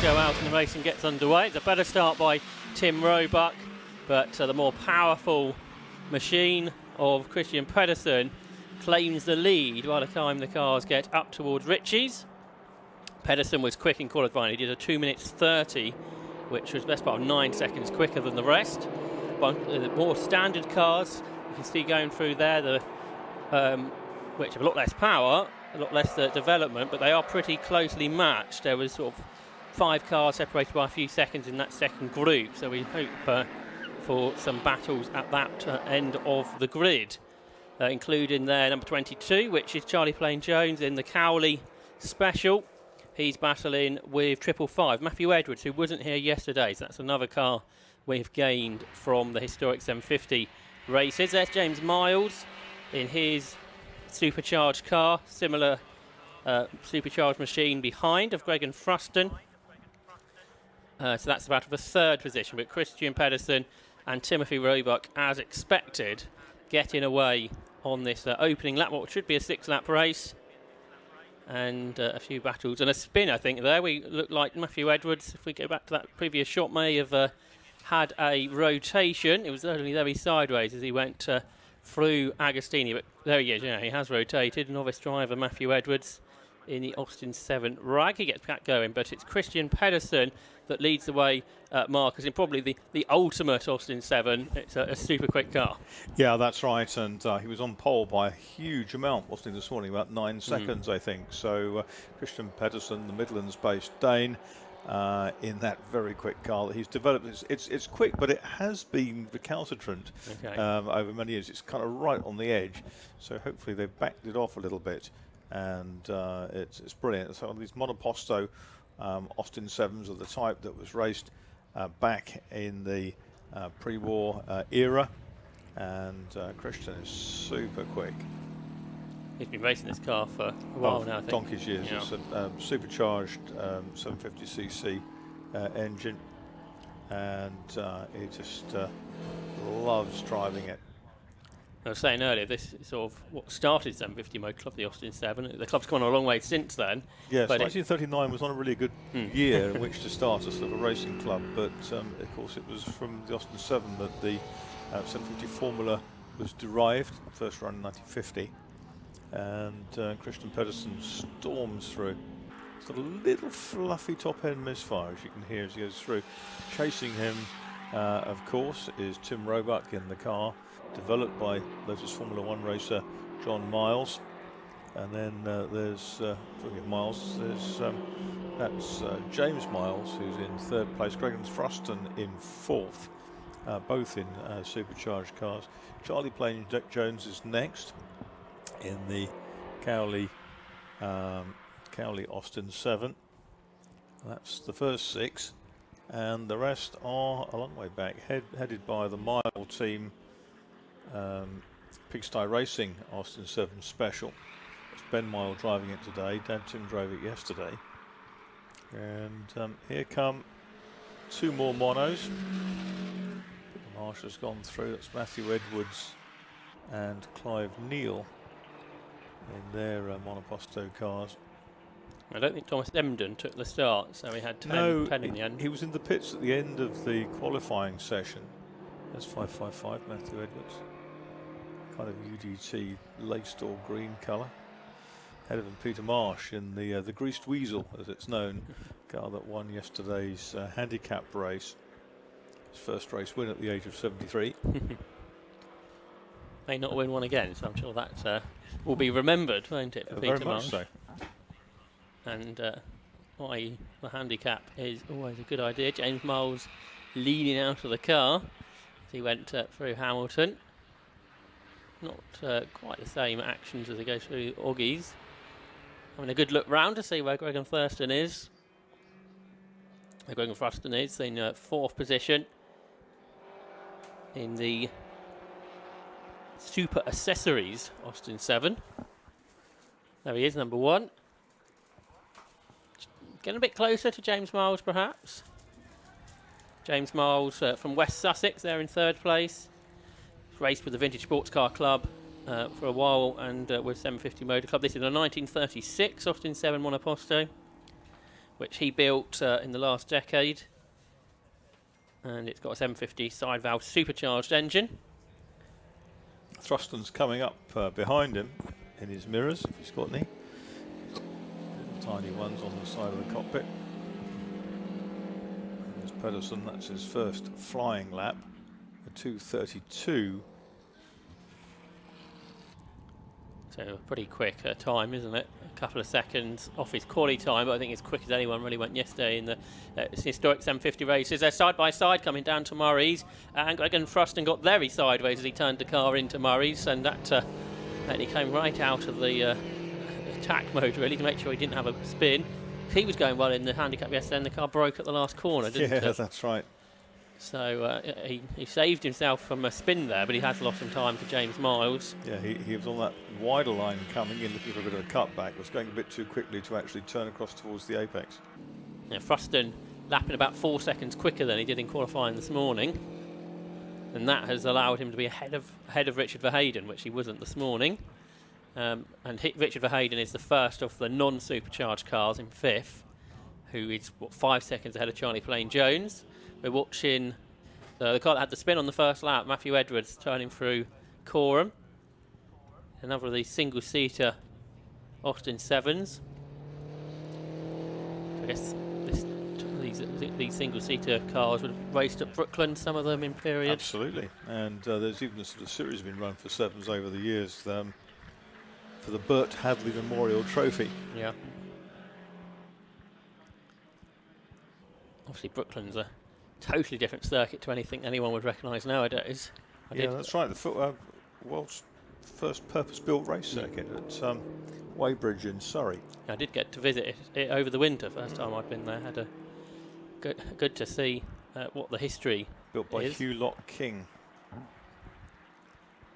go out and the racing gets underway. It's a better start by Tim Roebuck, but the more powerful machine of Christian Pedersen claims the lead by the time the cars get up towards Ritchie's. Pedersen was quick in qualifying. He did a 2 minutes 30, which was best part of 9 seconds quicker than the rest. But the more standard cars, you can see going through there, which have a lot less power, a lot less development, but they are pretty closely matched. There was sort of 5 cars separated by a few seconds in that second group, so we hope for some battles at that end of the grid, including there number 22, which is Charlie Plain-Jones in the Cowley Special. He's battling with 555, Matthew Edwards, who wasn't here yesterday, so that's another car we've gained from the historic 750 races. There's James Miles in his supercharged car, similar supercharged machine behind of Greg and Fruston. So that's about the third position, but Christian Pedersen and Timothy Roebuck, as expected, getting away on this opening lap, what should be a 6-lap race. And a few battles and a spin, I think, there. We look like Matthew Edwards, if we go back to that previous shot, may have had a rotation. It was only very sideways as he went through Agostini, but there he is, yeah, he has rotated. Novice driver Matthew Edwards in the Austin 7 rag. He gets back going, but it's Christian Pedersen that leads the way, Marcus, in probably the ultimate Austin 7. It's a super quick car. Yeah, that's right, and he was on pole by a huge amount, wasn't he, this morning, about 9 seconds, I think. So Christian Pedersen, the Midlands-based Dane, in that very quick car that he's developed. It's quick, but it has been recalcitrant over many years. It's kind of right on the edge, so hopefully they've backed it off a little bit, and it's brilliant. So these monoposto Austin 7s are the type that was raced back in the pre-war era, and Christian is super quick. He's been racing this car for a while now, I think. Donkey's years. Yeah. It's a supercharged 750cc engine, and he just loves driving it. I was saying earlier, this is sort of what started 750 Motor Club, the Austin 7. The club's gone a long way since then. Yes, 1939 was not a really good year in which to start a sort of a racing club, but of course it was from the Austin 7 that the 750 formula was derived, first run in 1950, and Christian Pedersen storms through. It's got a little fluffy top end misfire, as you can hear as he goes through. Chasing him, of course, is Tim Roebuck in the car, developed by Lotus Formula 1 racer John Miles. And then there's, talking of Miles, that's James Miles, who's in 3rd place, Greg and Fruston in 4th, both in supercharged cars. Charlie Plain-Jones is next in the Cowley Austin 7. That's the first 6, and the rest are a long way back, headed by the Mile team, Pigsty Racing Austin 7 Special. It's Ben Mile driving it today. Dad Tim drove it yesterday. And here come 2 more monos. Marsh has gone through. That's Matthew Edwards and Clive Neal in their monoposto cars. I don't think Thomas Emden took the start, so he had 10 in the end. He was in the pits at the end of the qualifying session. That's 555 Matthew Edwards. Kind of UDT laced or green colour. Ahead of him Peter Marsh in the Greased Weasel, as it's known, car that won yesterday's handicap race. His first race win at the age of 73. May not win one again, so I'm sure that will be remembered, won't it, for Peter Marsh? Very much so. And why the handicap is always a good idea. James Miles leaning out of the car as he went through Hamilton. Not quite the same actions as they go through Oggies. Having a good look round to see where Greg and Thurston is. Where Greg and Fruston is in 4th position in the Super Accessories Austin 7. There he is, number 1. Getting a bit closer to James Miles, perhaps. James Miles from West Sussex, there in 3rd place. Raced with the Vintage Sports Car Club for a while, and with 750 Motor Club. This is a 1936 Austin 7 Monoposto. which he built in the last decade. And it's got a 750 side valve supercharged engine. Thruston's coming up behind him in his mirrors, if he's got any. Little tiny ones on the side of the cockpit. And there's Pedersen, that's his first flying lap, a 2:32. So a pretty quick time, isn't it? A couple of seconds off his quali time, but I think as quick as anyone really went yesterday in the historic 750 races. They're side by side coming down to Murray's, and Greg Fruston got very sideways as he turned the car into Murray's, and that he came right out of the attack mode really to make sure he didn't have a spin. He was going well in the handicap yesterday, and the car broke at the last corner, didn't it? Yeah, that's right. So he saved himself from a spin there, but he has lost some time to James Miles. Yeah, he was on that wider line coming in, looking for a bit of a cutback. Was going a bit too quickly to actually turn across towards the apex. Yeah, Fruston lapping about 4 seconds quicker than he did in qualifying this morning, and that has allowed him to be ahead of Richard Verheyden, which he wasn't this morning. And Richard Verheyden is the first of the non-supercharged cars in fifth, who is 5 seconds ahead of Charlie Plain-Jones. We're watching the car that had the spin on the first lap, Matthew Edwards, turning through Coram. Another of these single-seater Austin 7s. I guess these single-seater cars would have raced at Brookland, some of them in period. Absolutely, and there's even a sort of series been run for 7s over the years for the Burt Hadley Memorial Trophy. Yeah. Obviously, Brookland's a totally different circuit to anything anyone would recognise nowadays. That's right. The world's first purpose-built race circuit at Weybridge in Surrey. I did get to visit it over the winter. First time I'd been there. Had a good to see what the history built by is. Hugh Locke King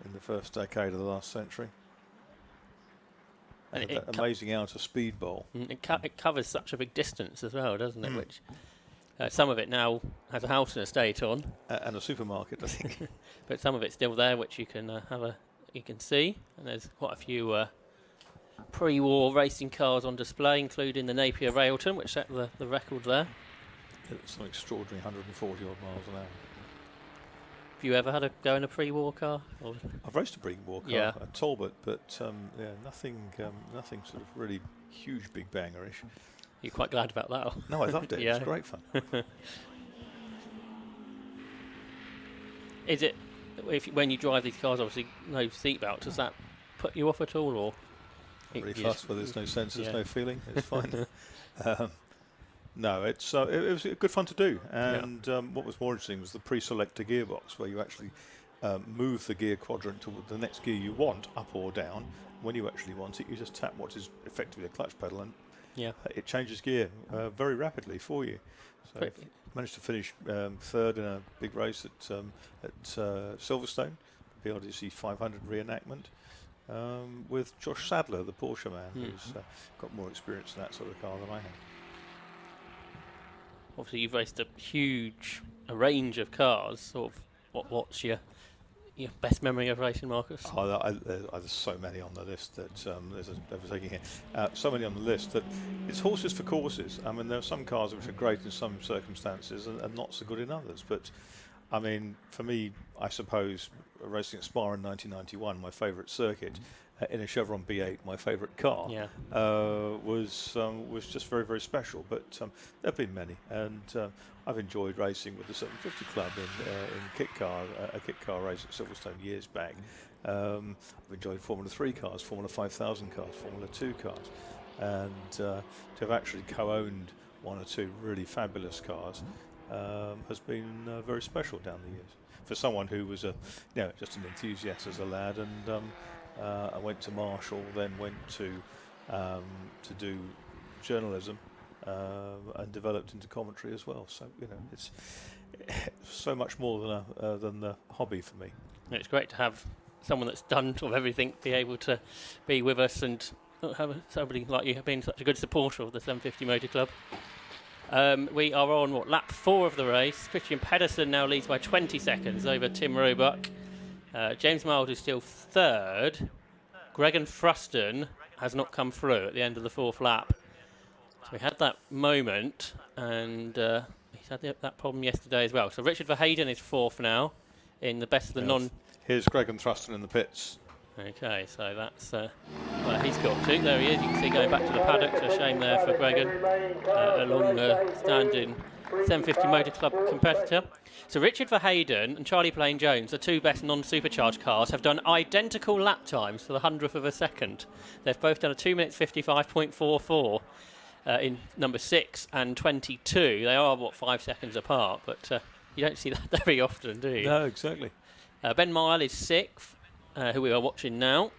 in the first decade of the last century. And that amazing outer speed bowl. It covers such a big distance as well, doesn't it? Which some of it now has a house and estate on, and a supermarket, I think. But some of it's still there, which you can you can see. And there's quite a few pre-war racing cars on display, including the Napier Railton, which set the record there. It's an extraordinary 140 odd miles an hour. Have you ever had a go in a pre-war car? Or I've raced a pre-war car at Talbot, but nothing sort of really huge big bangerish. You're quite glad about that? No, I loved it. Yeah. It was great fun. Is it, when you drive these cars, obviously no seatbelt, does that put you off at all, or? Really fast where there's no sensors, no feeling. It's fine. No, it was good fun to do, and what was more interesting was the pre-selector gearbox, where you actually move the gear quadrant to the next gear you want, up or down. When you actually want it, you just tap what is effectively a clutch pedal, and it changes gear very rapidly for you. So managed to finish third in a big race at Silverstone, BRDC 500 reenactment, with Josh Sadler, the Porsche man, who's got more experience in that sort of car than I have. Obviously, you've raced a range of cars. Sort of, what's your best memory of racing, Marcus? There's so many on the list that there's overtaking here. So many on the list that it's horses for courses. I mean, there are some cars which are great in some circumstances and not so good in others. But I mean, for me, I suppose racing at Spa in 1991, my favourite circuit, in a Chevron B8, my favourite car, was just very, very special. But there have been many, and I've enjoyed racing with the 750 Club in a kit car race at Silverstone years back. I've enjoyed Formula 3 cars, Formula 5000 cars, Formula 2 cars, and to have actually co-owned one or two really fabulous cars has been very special down the years. For someone who was just an enthusiast as a lad, and I went to Marshall, then went to do journalism, and developed into commentary as well. So it's so much more than the hobby for me. It's great to have someone that's done sort of everything be able to be with us and have somebody like you being such a good supporter of the 750 Motor Club. We are on lap 4 of the race. Christian Pedersen now leads by 20 seconds over Tim Roebuck. James Miles is still third. Greg Fruston has not come through at the end of the 4th lap. So we had that moment, and he's had that problem yesterday as well. So Richard Verheyden is 4th now in the best of the non. Here's Gregan Thruston in the pits. Okay, so that's well, he's got 2. There he is. You can see going back to the paddock. So a shame there for Gregan, a long-standing 750 Motor Club competitor. So Richard Verheyden and Charlie Plain-Jones, the 2 best non-supercharged cars, have done identical lap times for the 100th of a second. They've both done a 2 minutes 55.44 in number 6 and 22. They are, 5 seconds apart, but you don't see that very often, do you? No, exactly. Ben Mile is 6th, who we are watching now.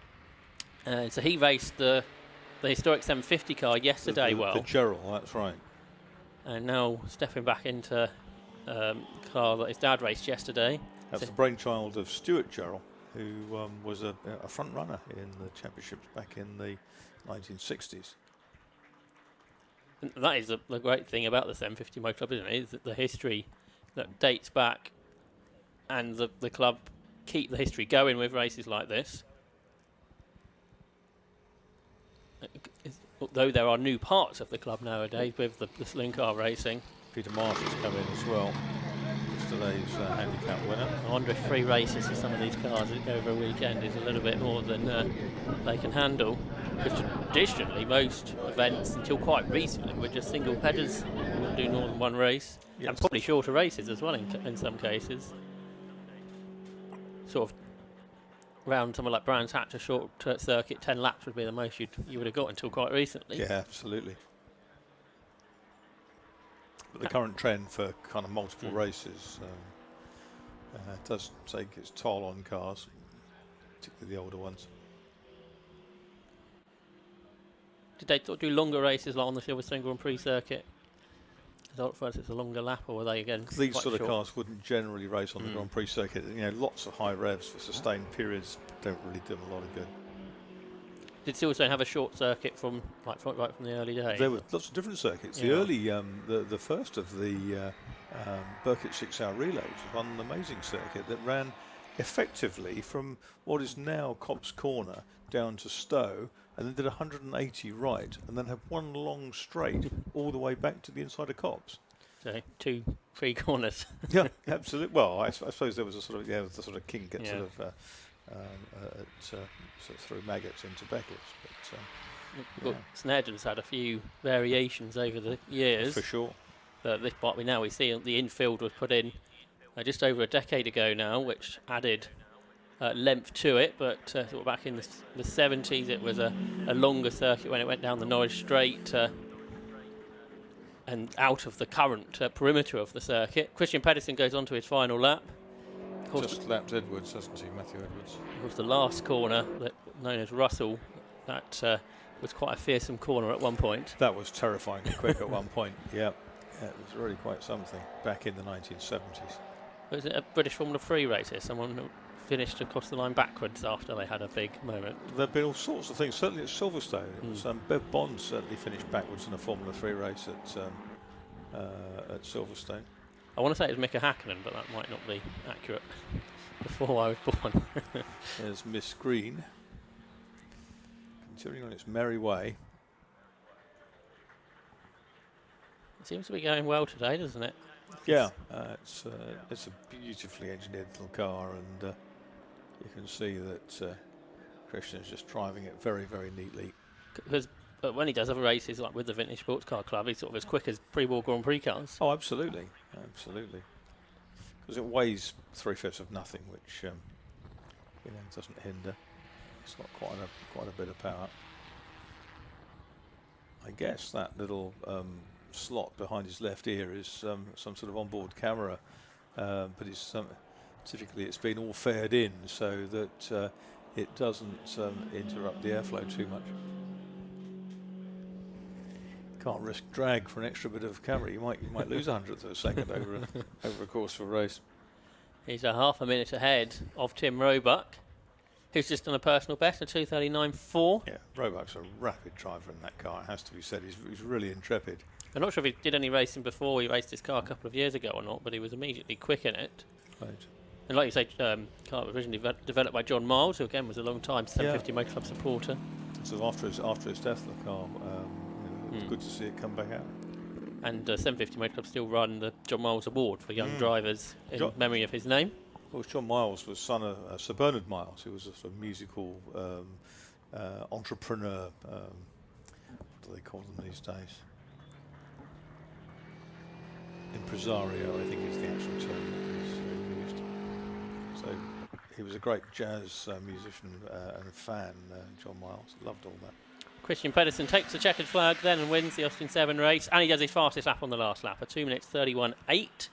So he raced the historic 750 car yesterday The Gerald, that's right. And now stepping back into the car that his dad raced yesterday. That's the brainchild of Stuart Gerald, who was a front runner in the championships back in the 1960s. And that is the great thing about the 750 Motor Club, isn't it? Is that the history that dates back, and the club keep the history going with races like this. Although there are new parts of the club nowadays with the saloon car racing. Peter Marshall's come in as well. Yesterday's handicap winner. I wonder if 3 races for some of these cars over a weekend is a little bit more than they can handle. Because traditionally, most events until quite recently were just single headers. You wouldn't do more than 1 race. Yes. And probably shorter races as well in some cases. Sort of round somewhere like Brands Hatch, a short circuit, 10 laps would be the most you would have got until quite recently. Yeah, absolutely. But the current trend for kind of multiple races does take its toll on cars, particularly the older ones. Did they do longer races like on the Silverstone Grand Prix circuit? First, it's a longer lap, or were they again? These quite sort of short? cars wouldn't generally race on the Grand Prix circuit. You know, lots of high revs for sustained periods don't really do them a lot of good. Did Silverstone have a short circuit from right from the early days? There were lots of different circuits. Yeah. The early, the first of the Burkitt 6-hour relays was an amazing circuit that ran effectively from what is now Copse Corner down to Stowe, and then did 180 right, and then had 1 long straight all the way back to the inside of Copse. So 2 free corners. Yeah, absolutely. Well, I suppose there was a sort of the sort of kink at sort of through Maggots into Beckett's, but Snetterton's had a few variations over the years. for sure. This part we see the infield was put in just over a decade ago now, which added length to it, but sort of back in the 70s it was a longer circuit when it went down the Norwich Straight and out of the current perimeter of the circuit. Christian Pedersen goes on to his final lap. Of course, Just lapped Edwards, hasn't he, Matthew Edwards? Of course, the last corner, known as Russell, that was quite a fearsome corner at one point. That was terrifyingly quick at one point, yeah. It was really quite something back in the 1970s. Was it a British Formula 3 race here? Someone who finished across the line backwards after they had a big moment. There have been all sorts of things, certainly at Silverstone. It was, Bev Bond certainly finished backwards in a Formula 3 race at Silverstone. I want to say it was Mika Hakkinen, but that might not be accurate. Before I was born. There's Miss Green, continuing on its merry way. It seems to be going well today, doesn't it? Yeah, it's a beautifully engineered little car, and you can see that Christian is just driving it very, very neatly. Because when he does other races, like with the Vintage Sports Car Club, he's sort of as quick as pre-war Grand Prix cars. Oh, absolutely, absolutely. Because it weighs 3/5 of nothing, which doesn't hinder. It's got quite a bit of power. I guess that little slot behind his left ear is some sort of onboard camera, but typically it's been all faired in so that it doesn't interrupt the airflow too much. Can't risk drag for an extra bit of camera. You might lose 100th of a second over a course of a race. He's a half a minute ahead of Tim Roebuck, who's just done a personal best, a 2:39.4. Yeah, Roebuck's a rapid driver in that car, it has to be said. He's really intrepid. I'm not sure if he did any racing before he raced his car a couple of years ago or not, but he was immediately quick in it. Right. And like you say, car was originally developed by John Miles, who again was a long time 750 Motor Club supporter. So after his death, the car It's good to see it come back out. And 750 Motor Club still run the John Miles Award for young drivers in memory of his name. Of course, John Miles was son of Sir Bernard Miles, who was a sort of musical entrepreneur. What do they call them these days? Impresario, I think is the actual term that was used. So he was a great jazz musician and fan, John Miles. Loved all that. Christian Pedersen takes the checkered flag then and wins the Austin 7 race, and he does his fastest lap on the last lap, a 2 minutes 31.8.